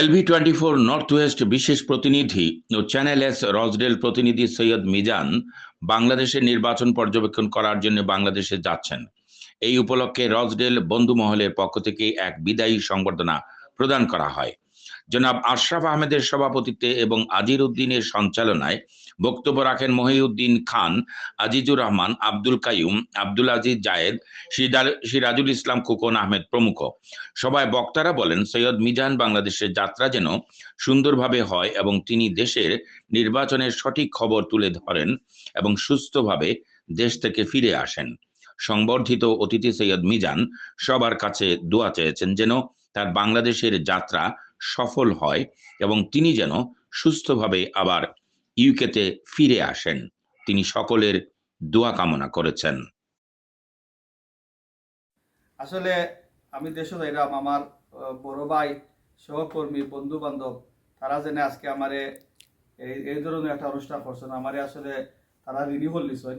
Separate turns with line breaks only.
LV24 north West বিশেষ প্রতিনিধি ও channel S রসডেল প্রতিনিধি সৈয়দ মিজান বাংলাদেশের নির্বাচন পর্যবেক্ষণ করার জন্য বাংলাদেশে যাচ্ছেন। এই উপলক্ষে রসডেল বন্ধু মহলের পক্ষ থেকে এক বিদায়ী সংবর্ধনা প্রদান করা হয়। জনাব আশরাফ আহমেদের সভাপতিত্বে এবং আজির উদ্দিনের সঞ্চালনায় বক্তব্য রাখেন মহিউদ্দিন খান, আজিজুর রহমান, আব্দুল কাইয়ুম, আব্দুল আজিজ জায়েদ, সিরাজুল ইসলাম, খোকন আহমেদ প্রমুখ। সভায় বক্তারা বলেন, সৈয়দ মিজান বাংলাদেশের যাত্রা যেন সুন্দরভাবে হয় এবং তিনি দেশের নির্বাচনের সঠিক খবর তুলে ধরেন এবং সুস্থভাবে দেশ থেকে ফিরে আসেন। সংবর্ধিত অতিথি সৈয়দ মিজান সবার কাছে দোয়া চেয়েছেন যেন তার বাংলাদেশের যাত্রা সফল হয় এবং তিনি যেন সুস্থভাবে আবার ইউকেতে ফিরে আসেন। তিনি সকলের দোয়া কামনা করেছেন।
আসলে আমি দেশে যাইলাম, আমার বড় ভাই, সহকর্মী, বন্ধু বান্ধব তারা যেন আজকে আমারে এই ধরনের একটা অনুষ্ঠান করছেন, আমারে আসলে তারা ঋণী হল নিশ্চয়।